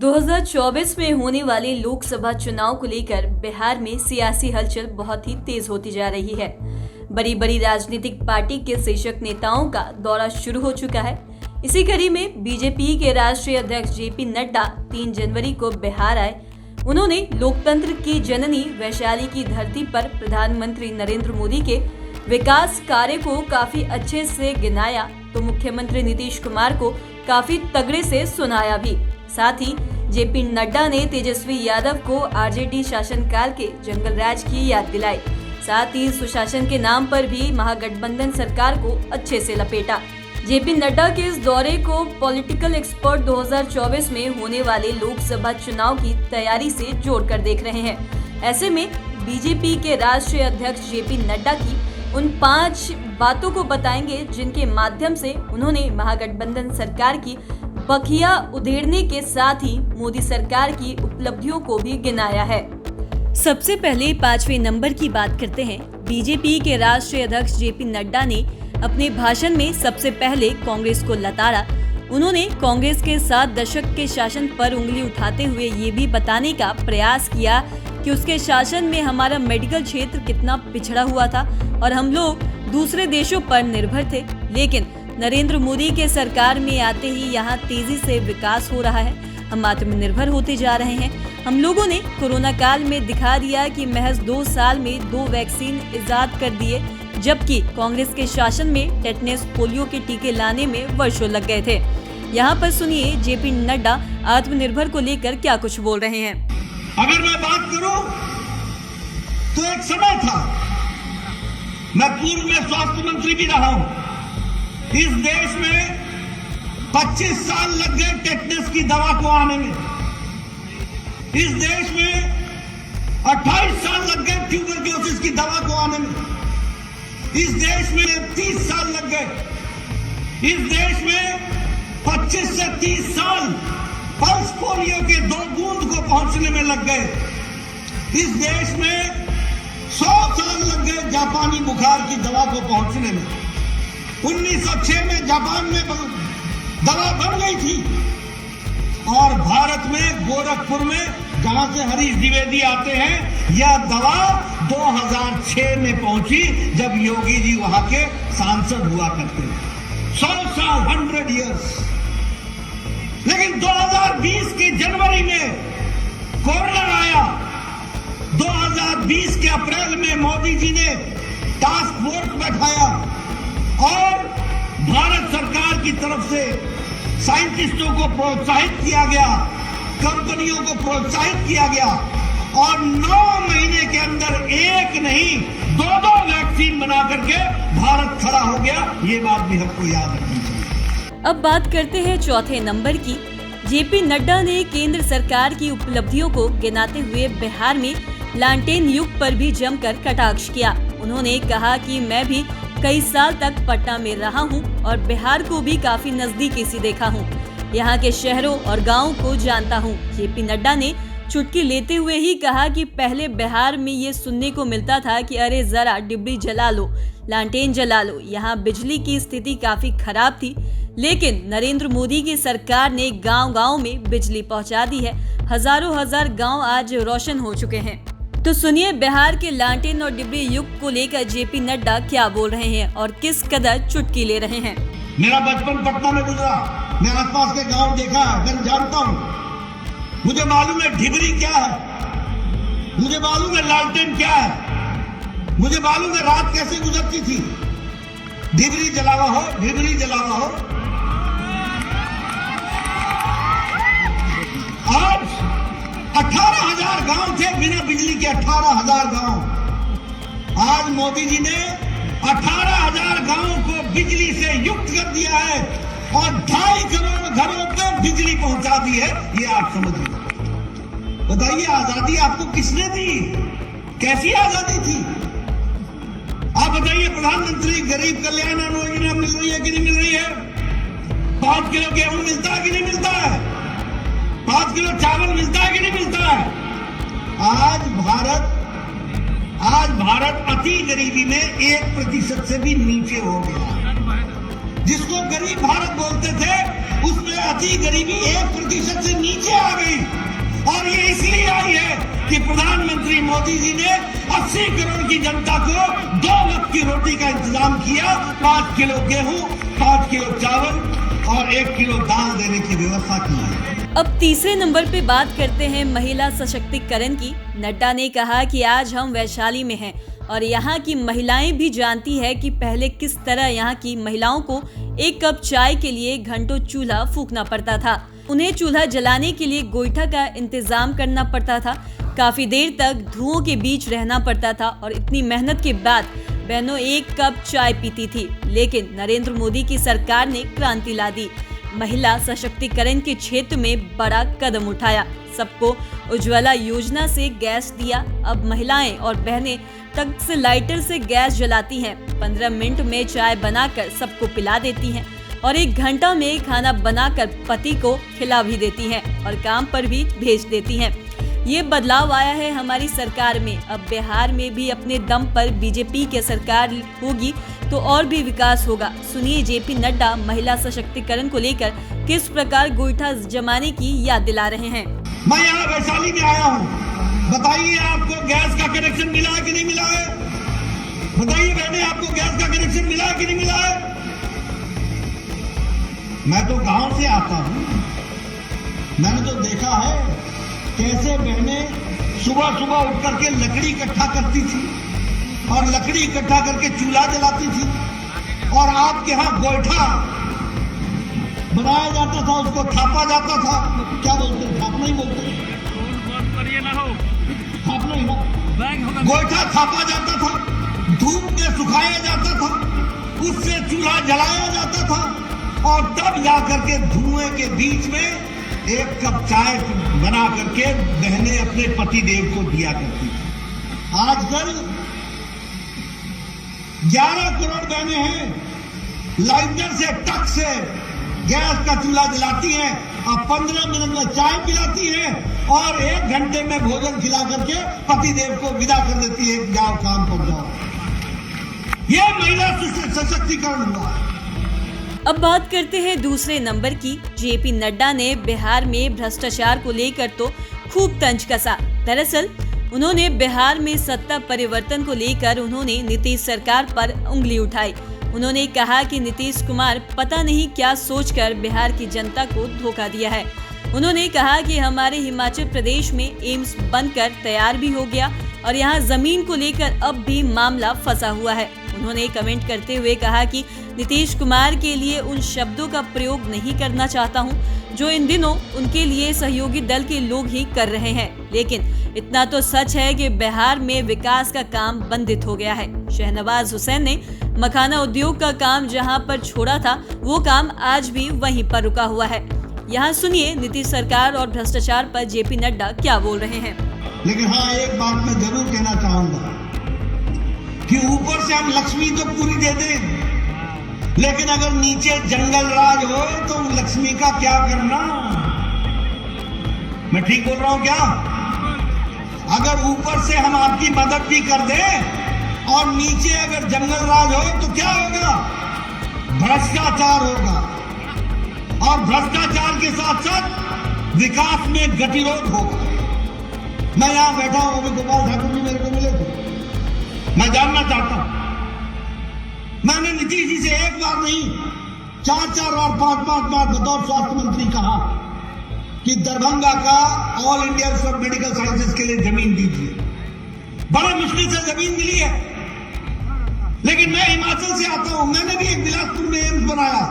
2024 में होने वाले लोकसभा चुनाव को लेकर बिहार में सियासी हलचल बहुत ही तेज होती जा रही है। बड़ी बड़ी राजनीतिक पार्टी के शीर्षक नेताओं का दौरा शुरू हो चुका है। इसी कड़ी में बीजेपी के राष्ट्रीय अध्यक्ष जेपी नड्डा 3 जनवरी को बिहार आए। उन्होंने लोकतंत्र की जननी वैशाली की धरती पर प्रधानमंत्री नरेंद्र मोदी के विकास कार्य को काफी अच्छे से गिनाया तो मुख्यमंत्री नीतीश कुमार को काफी तगड़े से सुनाया भी। साथ ही जेपी नड्डा ने तेजस्वी यादव को आरजेडी शासनकाल के जंगल राज की याद दिलाई। साथ ही सुशासन के नाम पर भी महागठबंधन सरकार को अच्छे से लपेटा। जेपी नड्डा के इस दौरे को पॉलिटिकल एक्सपर्ट 2024 में होने वाले लोकसभा चुनाव की तैयारी से जोड़कर देख रहे हैं। ऐसे में बीजेपी के राष्ट्रीय अध्यक्ष जेपी नड्डा की उन 5 बातों को बताएंगे जिनके माध्यम से उन्होंने महागठबंधन सरकार की बखिया उधेड़ने के साथ ही मोदी सरकार की उपलब्धियों को भी गिनाया है। सबसे पहले 5वें नंबर की बात करते हैं। बीजेपी के राष्ट्रीय अध्यक्ष जेपी नड्डा ने अपने भाषण में सबसे पहले कांग्रेस को लताड़ा। उन्होंने कांग्रेस के 7 दशक के शासन पर उंगली उठाते हुए ये भी बताने का प्रयास किया कि उसके शासन में हमारा मेडिकल क्षेत्र कितना पिछड़ा हुआ था और हम लोग दूसरे देशों पर निर्भर थे, लेकिन नरेंद्र मोदी के सरकार में आते ही यहाँ तेजी से विकास हो रहा है। हम आत्मनिर्भर होते जा रहे हैं। हम लोगों ने कोरोना काल में दिखा दिया कि महज 2 साल में 2 वैक्सीन इजाद कर दिए, जबकि कांग्रेस के शासन में टेटनस पोलियो के टीके लाने में वर्षों लग गए थे। यहाँ पर सुनिए जेपी नड्डा आत्मनिर्भर को लेकर क्या कुछ बोल रहे हैं। अगर मैं बात करूं तो एक समय था, मैं पूर्व में स्वास्थ्य मंत्री भी रहा हूं। इस देश में 25 साल लग गए टेटनस की दवा को आने में। इस देश में 28 साल लग गए ट्यूबरक्लोसिस की दवा को आने में। इस देश में 30 साल लग गए। इस देश में 25 से 30 साल पल्स पोलियो के 2 बूंद को पहुंचने में लग गए। इस देश में 100 साल लग गए जापानी बुखार की दवा को पहुंचने में। 1906 में जापान में दवा बन गई थी और भारत में गोरखपुर में जहां से हरीश द्विवेदी आते हैं, यह दवा 2006 में पहुंची जब योगी जी वहां के सांसद हुआ करते थे। 100 साल 100 इयर्स। लेकिन 2020 की जनवरी में कोरोना आया। 2020 के अप्रैल में मोदी जी ने टास्क फोर्स बैठाया और भारत सरकार की तरफ से साइंटिस्टों को प्रोत्साहित किया गया, कंपनियों को प्रोत्साहित किया गया और 9 महीने के अंदर एक नहीं 2 वैक्सीन बना करके भारत खड़ा हो गया। ये बात भी हमको याद रखनी चाहिए। अब बात करते हैं 4थे नंबर की। जेपी नड्डा ने केंद्र सरकार की उपलब्धियों को गिनाते हुए बिहार में लालटेन युग पर भी जमकर कटाक्ष किया। उन्होंने कहा कि मैं भी कई साल तक पटना में रहा हूं और बिहार को भी काफी नजदीकी से देखा हूं। यहां के शहरों और गांवों को जानता हूं। जेपी नड्डा ने चुटकी लेते हुए ही कहा कि पहले बिहार में ये सुनने को मिलता था कि अरे जरा डिबरी जला लो, लालटेन जला लो। यहाँ बिजली की स्थिति काफी खराब थी, लेकिन नरेंद्र मोदी की सरकार ने गांव-गांव में बिजली पहुंचा दी है। हजारों गांव आज रोशन हो चुके हैं। तो सुनिए बिहार के लालटेन और डिबरी युग को लेकर जेपी नड्डा क्या बोल रहे हैं और किस कदर चुटकी ले रहे हैं। मेरा बचपन पटना में गुजरा। मैं आसपास के गांव देखा है, मैं जानता हूं। मुझे मालूम है डिबरी क्या है, मुझे मालूम है लालटेन क्या है, मुझे मालूम है रात कैसे गुजरती थी। डिबरी जलावा हो, डिबरी जलावा हो। आज 18,000 गांव थे बिना बिजली के, 18,000 गांव। आज मोदी जी ने 18,000 गांवों को बिजली से युक्त कर दिया है और 2.5 करोड़ घरों तक बिजली पहुंचा दी है। ये आप समझिए। बताइए आजादी आपको किसने दी? कैसी आजादी थी? आप बताइए प्रधानमंत्री गरीब कल्याण योजना मिल रही है कि नहीं मिल रही है? 5 किलो गेहूं मिलता है कि नहीं मिलता है? 5 किलो चावल मिलता है कि नहीं मिलता है? आज भारत अति गरीबी में 1% से भी नीचे हो गया। जिसको गरीब भारत बोलते थे, उसमें अति गरीबी 1% से नीचे आ गई। और ये इसलिए आई है कि प्रधानमंत्री मोदी जी ने 80 करोड़ की जनता को 2 वक्त की रोटी का इंतजाम किया, 5 किलो गेहूं, 5 किलो चावल और 1 किलो दाल देने की व्यवस्था की है। अब तीसरे नंबर पे बात करते हैं महिला सशक्तिकरण की। नड्डा ने कहा कि आज हम वैशाली में हैं और यहाँ की महिलाएं भी जानती है कि पहले किस तरह यहाँ की महिलाओं को 1 कप चाय के लिए घंटों चूल्हा फूंकना पड़ता था। उन्हें चूल्हा जलाने के लिए गोईठा का इंतजाम करना पड़ता था, काफी देर तक धुओं के बीच रहना पड़ता था और इतनी मेहनत के बाद बहनों 1 कप चाय पीती थी। लेकिन नरेंद्र मोदी की सरकार ने क्रांति ला दी, महिला सशक्तिकरण के क्षेत्र में बड़ा कदम उठाया, सबको उज्ज्वला योजना से गैस दिया। अब महिलाएं और बहनें तक से लाइटर से गैस जलाती हैं, 15 मिनट में चाय बनाकर सबको पिला देती हैं और 1 घंटा में खाना बनाकर पति को खिला भी देती हैं और काम पर भी भेज देती हैं। ये बदलाव आया है हमारी सरकार में। अब बिहार में भी अपने दम पर बीजेपी की सरकार होगी तो और भी विकास होगा। सुनिए जेपी नड्डा महिला सशक्तिकरण को लेकर किस प्रकार गोईठा जमाने की याद दिला रहे हैं। मैं यहाँ वैशाली में आया हूँ, बताइए आपको गैस का कनेक्शन मिला है कि नहीं मिला है? बताइए बहने, आपको गैस का कनेक्शन मिला है कि नहीं मिला है? मैं तो गांव से आता हूँ, मैंने तो देखा है कैसे बहनें सुबह सुबह उठ करके लकड़ी इकट्ठा करती थी और लकड़ी इकट्ठा करके चूल्हा जलाती थी। और आपके यहाँ गोईठा बनाया जाता था, उसको थापा जाता था, क्या बोलते हैं, थापना ही बोलते हैं, थापना ही ना, गोईठा थापा जाता था, धूप में सुखाया जाता था, उससे चूल्हा जलाया जाता था और तब जा करके धुएं के बीच में 1 कप चाय बना करके बहनें अपने पति देव को दिया करती थी। आजकल 11 करोड़ बहनें हैं, लाइटर से टक से गैस का चूल्हा जलाती हैं और 15 मिनट में चाय पिलाती हैं और 1 घंटे में भोजन खिला करके पति देव को विदा कर देती है, जाओ काम पर जाओ। ये महिला सशक्तिकरण हुआ। अब बात करते हैं दूसरे नंबर की। जेपी नड्डा ने बिहार में भ्रष्टाचार को लेकर तो खूब तंज कसा। दरअसल उन्होंने बिहार में सत्ता परिवर्तन को लेकर उन्होंने नीतीश सरकार पर उंगली उठाई। उन्होंने कहा कि नीतीश कुमार पता नहीं क्या सोचकर बिहार की जनता को धोखा दिया है। उन्होंने कहा कि हमारे हिमाचल प्रदेश में एम्स बनकर तैयार भी हो गया और यहाँ जमीन को लेकर अब भी मामला फंसा हुआ है। उन्होंने कमेंट करते हुए कहा कि नीतीश कुमार के लिए उन शब्दों का प्रयोग नहीं करना चाहता हूं जो इन दिनों उनके लिए सहयोगी दल के लोग ही कर रहे हैं, लेकिन इतना तो सच है कि बिहार में विकास का काम बंदित हो गया है। शहनवाज हुसैन ने मखाना उद्योग का काम जहां पर छोड़ा था वो काम आज भी वहीं पर रुका हुआ है। यहाँ सुनिए नीतीश सरकार और भ्रष्टाचार पर जेपी नड्डा क्या बोल रहे हैं। लेकिन हाँ, एक बात मैं जरूर कहना चाहूंगा कि ऊपर से हम लक्ष्मी तो पूरी दे दें, लेकिन अगर नीचे जंगल राज हो तो लक्ष्मी का क्या करना। मैं ठीक बोल रहा हूं क्या? अगर ऊपर से हम आपकी मदद भी कर दें और नीचे अगर जंगल राज हो तो क्या होगा? भ्रष्टाचार होगा और भ्रष्टाचार के साथ साथ विकास में गतिरोध होगा। मैं यहां बैठा हूं, अभी गोपाल ठाकुर जी मेरे को मिले थे, मैं जानना चाहता हूं, मैंने नीतीश जी से 1 बार नहीं 4 बार 5 बार बतौर स्वास्थ्य मंत्री कहा कि दरभंगा का all India institute of medical sciences के लिए जमीन दीजिए। बड़ा मुश्किल से जमीन मिली है, लेकिन मैं हिमाचल से आता हूं, मैंने भी एक बिलासपुर में एम्स बनाया।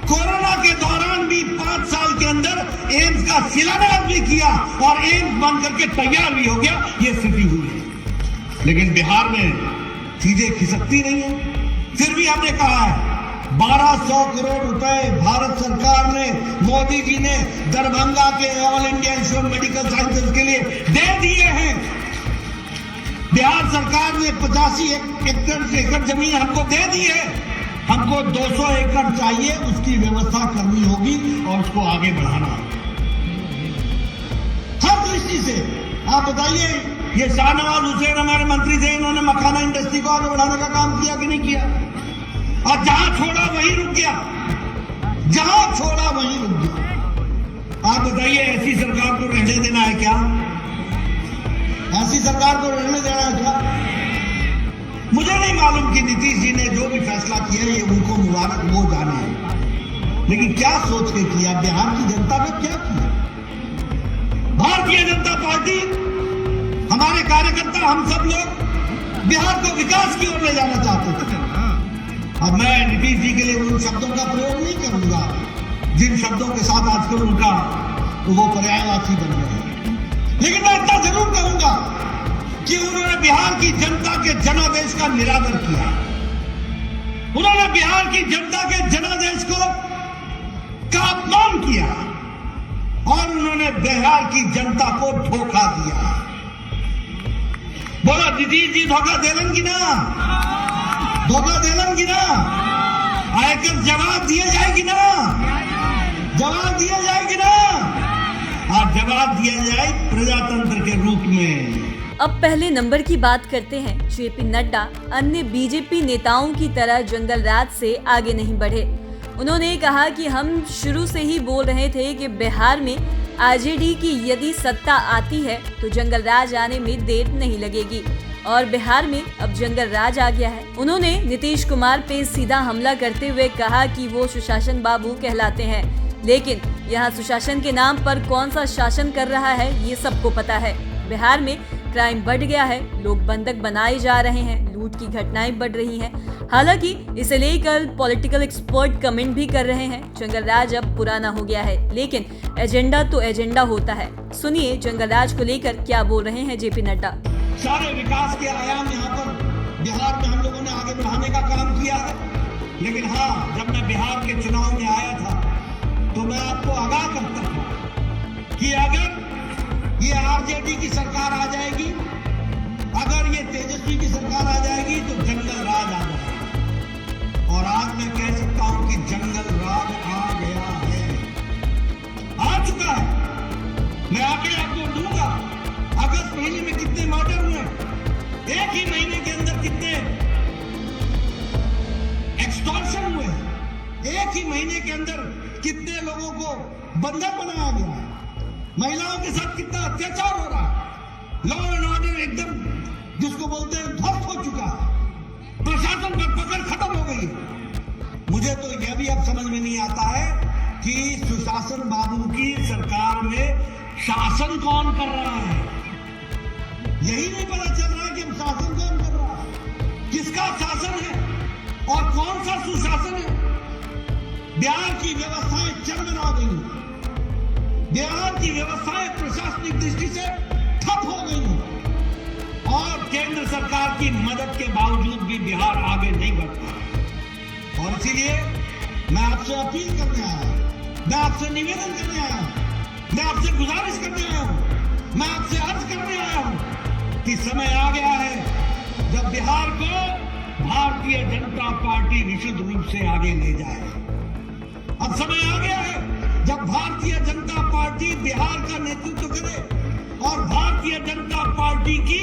कोरोना के दौरान भी 5 साल के अंदर एम्स का शिलान्यास भी किया और एम्स बन करके तैयार भी हो गया। ये स्थिति हुई है, लेकिन बिहार में चीजें खिसकती नहीं है। फिर भी हमने कहा है 1200 करोड़ रुपए भारत सरकार ने, मोदी जी ने दरभंगा के all India institute of medical sciences के लिए दे दिए हैं। बिहार सरकार ने 85 एकड़ जमीन हमको दे दी है, हमको 200 एकड़ चाहिए, उसकी व्यवस्था करनी होगी और उसको आगे बढ़ाना होगा हर दृष्टि से। आप बताइए, ये शाहनवाज हुसैन हमारे मंत्री थे, इन्होंने मखाना इंडस्ट्री को आगे बढ़ाने का काम किया कि नहीं किया? और जहां छोड़ा वहीं रुक गया, जहां छोड़ा वहीं रुक गया। आप बताइए, ऐसी सरकार को रहने देना है क्या? ऐसी सरकार को रहने देना है क्या? मुझे नहीं मालूम कि नीतीश जी ने जो भी फैसला किया ये उनको मुबारक, वो जाने, लेकिन क्या सोच के किया? बिहार की जनता ने क्या किया? भारतीय जनता पार्टी, हमारे कार्यकर्ता, हम सब लोग बिहार को विकास की ओर ले जाना चाहते थे। अब मैं नीतीश जी के लिए उन शब्दों का प्रयोग नहीं करूंगा जिन शब्दों के साथ आजकल उनका वो पर्यायवाची बन गए हैं, लेकिन मैं इतना जरूर कहूंगा कि उन्होंने बिहार की जनता के जनादेश का निरादर किया। उन्होंने बिहार की जनता के जनादेश का अपमान किया और उन्होंने बिहार की जनता को धोखा दिया। बोला नीतीश जी धोखा देलन की ना? धोखा देलन की ना? आयकर जवाब दिए जाएगी ना? जवाब दिया जाएगी ना? और जवाब दिया जाए प्रजातंत्र के रूप में। अब पहले नंबर की बात करते हैं। जेपी नड्डा अन्य बीजेपी नेताओं की तरह जंगल राज से आगे नहीं बढ़े। उन्होंने कहा कि हम शुरू से ही बोल रहे थे कि बिहार में आरजेडी की यदि सत्ता आती है तो जंगल राज आने में देर नहीं लगेगी और बिहार में अब जंगल राज आ गया है। उन्होंने नीतीश कुमार पे सीधा हमला करते हुए कहा कि वो सुशासन बाबू कहलाते हैं, लेकिन यहाँ सुशासन के नाम पर कौन सा शासन कर रहा है ये सबको पता है। बिहार में क्राइम बढ़ गया है, लोग बंधक बनाए जा रहे हैं, लूट की घटनाएं बढ़ रही हैं। हालांकि इसे लेकर पॉलिटिकल एक्सपर्ट कमेंट भी कर रहे हैं जंगल राज अब पुराना हो गया है, लेकिन एजेंडा तो एजेंडा होता है। सुनिए जंगल राज को लेकर क्या बोल रहे हैं जेपी नड्डा। सारे विकास के आयाम यहाँ पर बिहार में हम लोगों ने आगे बढ़ाने का काम किया है, लेकिन हाँ, जब मैं बिहार के चुनाव में आया था तो मैं आपको आगाह करता था कि अगर ये आरजेडी की सरकार आ जाएगी, अगर ये तेजस्वी की सरकार आ जाएगी तो जंगल राज आ जाएगा। और आज मैं कह सकता हूं कि जंगल राज आ गया है, आ चुका है। मैं आगे आपको दूंगा अगस्त महीने में कितने मर्डर हुए, एक ही महीने के अंदर कितने एक्सटॉर्शन हुए, एक ही महीने के अंदर कितने लोगों को बंधक बनाया गया, महिलाओं के साथ कितना अत्याचार हो रहा है, लॉ एंड ऑर्डर एकदम जिसको बोलते हैं ध्वस्त हो चुका है, प्रशासन पर पकड़ खत्म हो गई है। मुझे तो यह भी अब समझ में नहीं आता है कि सुशासन बाबू की सरकार में शासन कौन कर रहा है। यही नहीं पता चल रहा है कि शासन कौन कर रहा है, किसका शासन है और कौन सा सुशासन है। बिहार की व्यवस्थाएं चरमरा गई, बिहार की व्यवस्थाएं प्रशासनिक दृष्टि से ठप हो गई और केंद्र सरकार की मदद के बावजूद भी बिहार आगे नहीं बढ़ता। और इसीलिए मैं आपसे अपील करने आया हूं, मैं आपसे निवेदन करने आया हूं, मैं आपसे गुजारिश करने आया हूं, मैं आपसे अर्ज करने आया हूं कि समय आ गया है जब बिहार को भारतीय जनता पार्टी निश्चित रूप से आगे ले जाए। अब समय आ गया है जब भारतीय जनता पार्टी बिहार का नेतृत्व करे और भारतीय जनता पार्टी की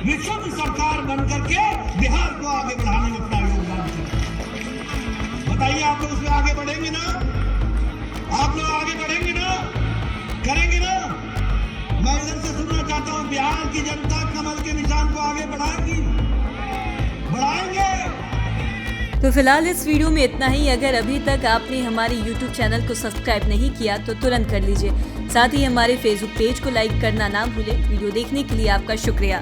विशुद्ध सरकार बनकर के बिहार को आगे बढ़ाने में अपना योगदान करें। बताइए, आप लोग उसमें आगे बढ़ेंगे ना? आप लोग आगे बढ़ेंगे ना? करेंगे ना? मैं इधर से सुनना चाहता हूं, बिहार की जनता कमल के निशान को आगे बढ़ाएगी, बढ़ाएंगे। तो फिलहाल इस वीडियो में इतना ही। अगर अभी तक आपने हमारे YouTube चैनल को सब्सक्राइब नहीं किया तो तुरंत कर लीजिए। साथ ही हमारे Facebook पेज को लाइक करना ना भूलें। वीडियो देखने के लिए आपका शुक्रिया।